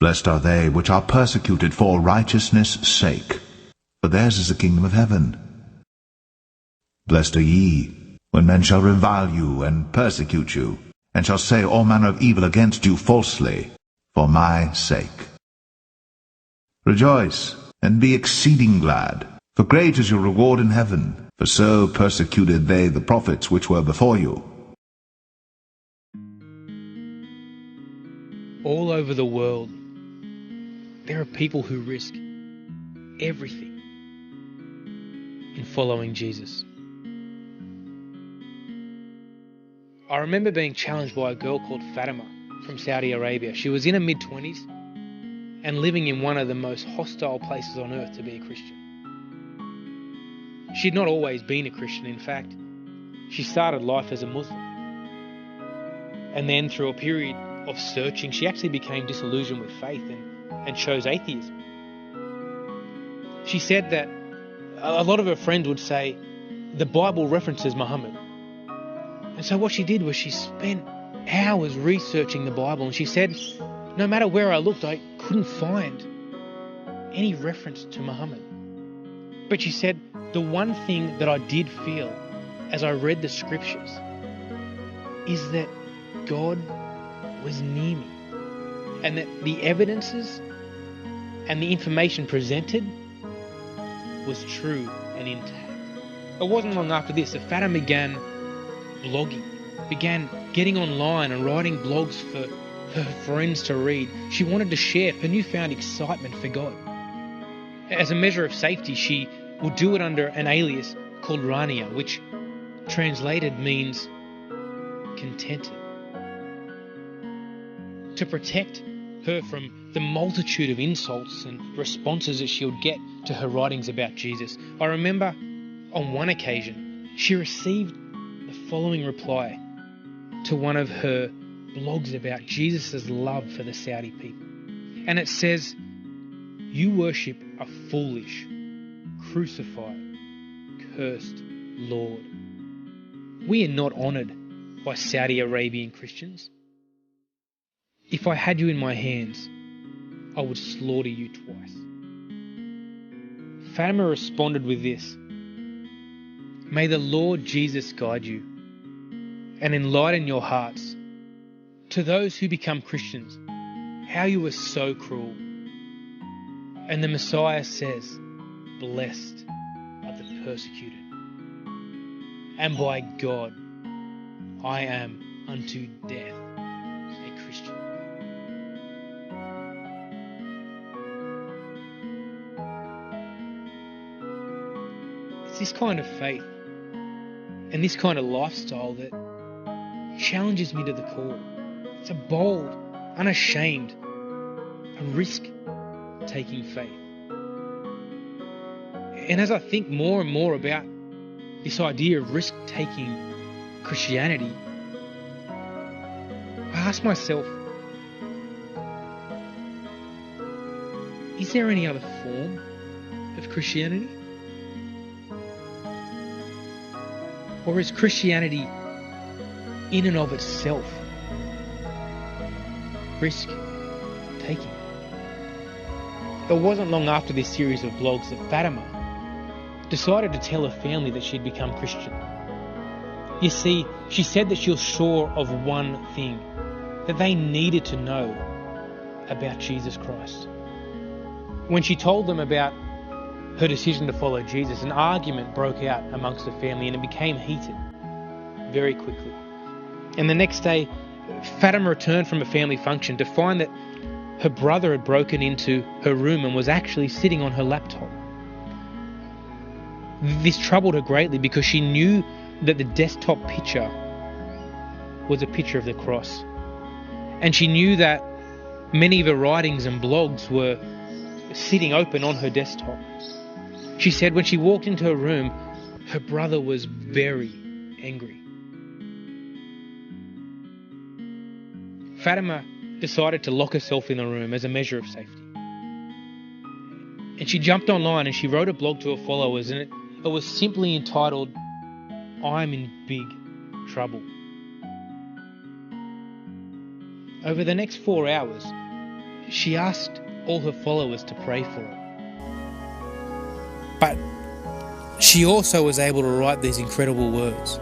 Blessed are they which are persecuted for righteousness' sake, for theirs is the kingdom of heaven. Blessed are ye, when men shall revile you, and persecute you, and shall say all manner of evil against you falsely, for my sake. Rejoice, and be exceeding glad, for great is your reward in heaven, for so persecuted they the prophets which were before you. All over the world, there are people who risk everything in following Jesus. I remember being challenged by a girl called Fatima from Saudi Arabia. She was in her mid-20s and living in one of the most hostile places on earth to be a Christian. She'd not always been a Christian. In fact, she started life as a Muslim. And then through a period of searching, she actually became disillusioned with faith and chose atheism. She said that a lot of her friends would say the Bible references Muhammad. And so what she did was she spent hours researching the Bible, and she said, no matter where I looked, I couldn't find any reference to Muhammad. But she said, the one thing that I did feel as I read the scriptures is that God was near me, and that the evidences and the information presented was true and intact. It wasn't long after this that Fatima began blogging, began getting online and writing blogs for her friends to read. She wanted to share her newfound excitement for God. As a measure of safety, she would do it under an alias called Rania, which translated means contented. To protect her from the multitude of insults and responses that she would get to her writings about Jesus, I remember on one occasion she received the following reply to one of her blogs about Jesus' love for the Saudi people. And it says, "You worship a foolish, crucified, cursed Lord. We are not honoured by Saudi Arabian Christians. If I had you in my hands, I would slaughter you twice." Fatima responded with this: "May the Lord Jesus guide you and enlighten your hearts. To those who become Christians, how you are so cruel." And the Messiah says, "Blessed are the persecuted. And by God, I am unto death a Christian." It's this kind of faith and this kind of lifestyle that challenges me to the core. It's a bold, unashamed, a risk-taking faith. And as I think more and more about this idea of risk-taking Christianity, I ask myself, is there any other form of Christianity? Or is Christianity in and of itself risk-taking? It wasn't long after this series of blogs that Fatima decided to tell her family that she'd become Christian. You see, she said that she was sure of one thing, that they needed to know about Jesus Christ. When she told them about her decision to follow Jesus, an argument broke out amongst the family, and it became heated very quickly. And the next day, Fatima returned from a family function to find that her brother had broken into her room and was actually sitting on her laptop. This troubled her greatly because she knew that the desktop picture was a picture of the cross. And she knew that many of her writings and blogs were sitting open on her desktop. She said when she walked into her room, her brother was very angry. Fatima decided to lock herself in the room as a measure of safety. And she jumped online and she wrote a blog to her followers, and it was simply entitled, "I'm in big trouble." Over the next 4 hours, she asked all her followers to pray for her. But she also was able to write these incredible words.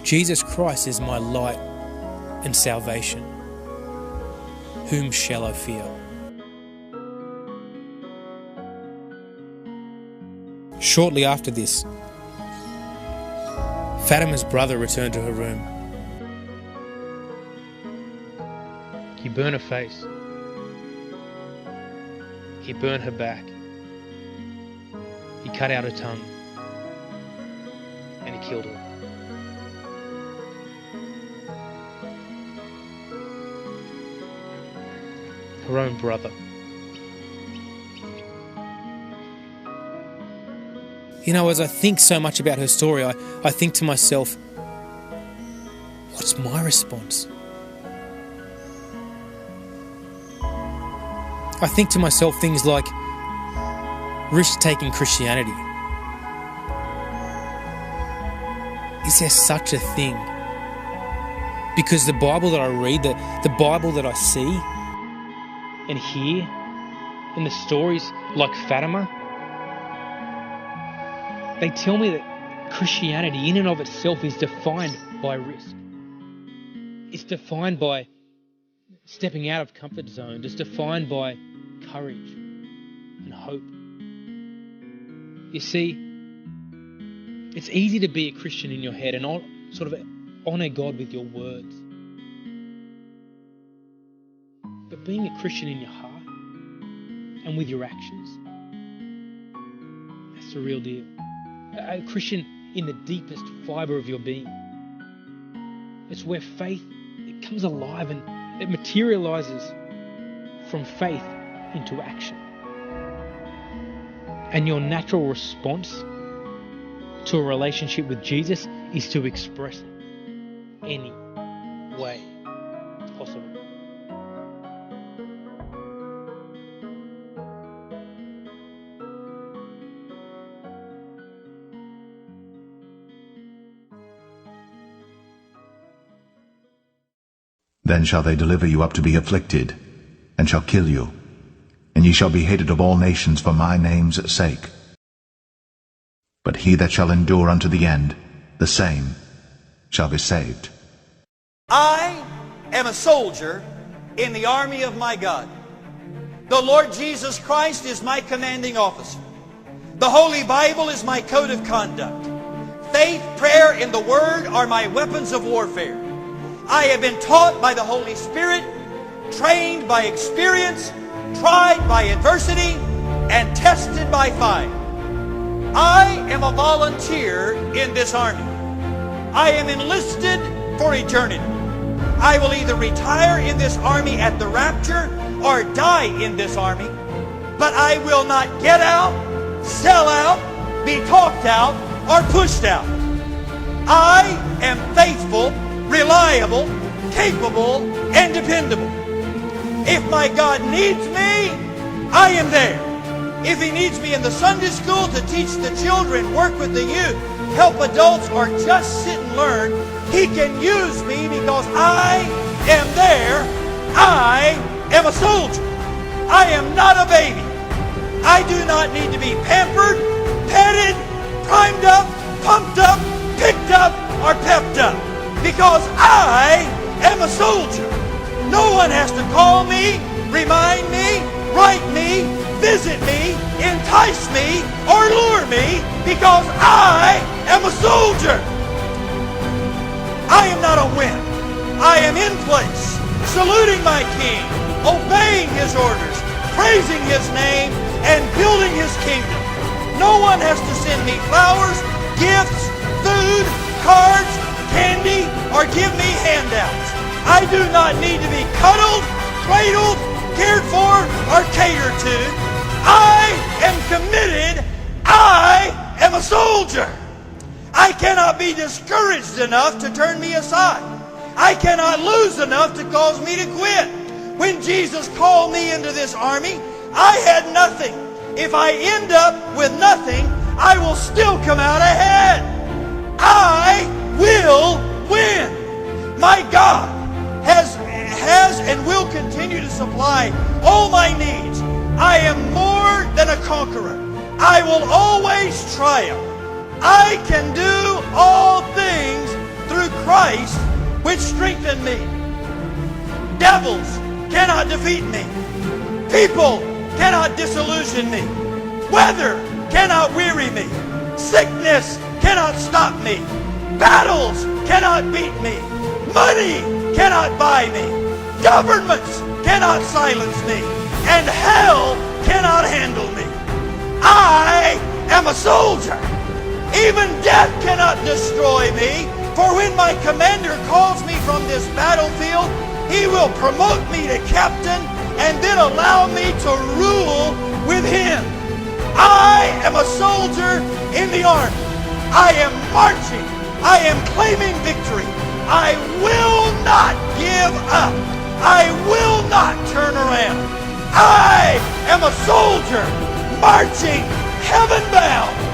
Jesus Christ is my light and salvation. Whom shall I fear? Shortly after this, Fatima's brother returned to her room. He burned her face. He burned her back. He cut out her tongue. And he killed her. Her own brother. You know, as I think so much about her story, I think to myself, what's my response? I think to myself things like risk-taking Christianity. Is there such a thing? Because the Bible that I read, the Bible that I see and hear, in the stories like Fatima, they tell me that Christianity in and of itself is defined by risk. It's defined by stepping out of comfort zones. It's defined by courage and hope. You see, it's easy to be a Christian in your head and sort of honour God with your words. But being a Christian in your heart and with your actions, that's the real deal. A Christian in the deepest fibre of your being. It's where faith, it comes alive and it materialises from faith into action. And your natural response to a relationship with Jesus is to express it any way possible. Then shall they deliver you up to be afflicted, and shall kill you, and ye shall be hated of all nations for my name's sake. But he that shall endure unto the end, the same shall be saved. I am a soldier in the army of my God. The Lord Jesus Christ is my commanding officer. The Holy Bible is my code of conduct. Faith, prayer, and the Word are my weapons of warfare. I have been taught by the Holy Spirit, trained by experience, tried by adversity, and tested by fire. I am a volunteer in this army. I am enlisted for eternity. I will either retire in this army at the rapture or die in this army, but I will not get out, sell out, be talked out, or pushed out. I am faithful, reliable, capable, and dependable. If my God needs me, I am there. If He needs me in the Sunday school to teach the children, work with the youth, help adults, or just sit and learn, He can use me because I am there. I am a soldier. I am not a baby. I do not need to be pampered, petted, primed up, pumped up, picked up, or pepped up. Because I am a soldier. No one has to call me, remind me, write me, visit me, entice me, or lure me, because I am a soldier. I am not a wimp. I am in place, saluting my King, obeying His orders, praising His name, and building His kingdom. No one has to send me flowers, gifts, food, cards, candy, or give me handouts. I do not need to be cuddled, cradled, cared for, or catered to. I am committed. I am a soldier. I cannot be discouraged enough to turn me aside. I cannot lose enough to cause me to quit. When Jesus called me into this army, I had nothing. If I end up with nothing, I will still come out ahead. I will win. My God has and will continue to supply all my needs. I am more than a conqueror. I will always triumph. I can do all things through Christ which strengthen me. Devils cannot defeat me. People cannot disillusion me. Weather cannot weary me. Sickness cannot stop me. Battles cannot beat me. Money cannot buy me. Governments cannot silence me. And hell cannot handle me. I am a soldier. Even death cannot destroy me. For when my commander calls me from this battlefield, he will promote me to captain and then allow me to rule with him. I am a soldier in the army. I am marching. I am claiming victory. I will not give up. I will not turn around. I am a soldier marching heaven bound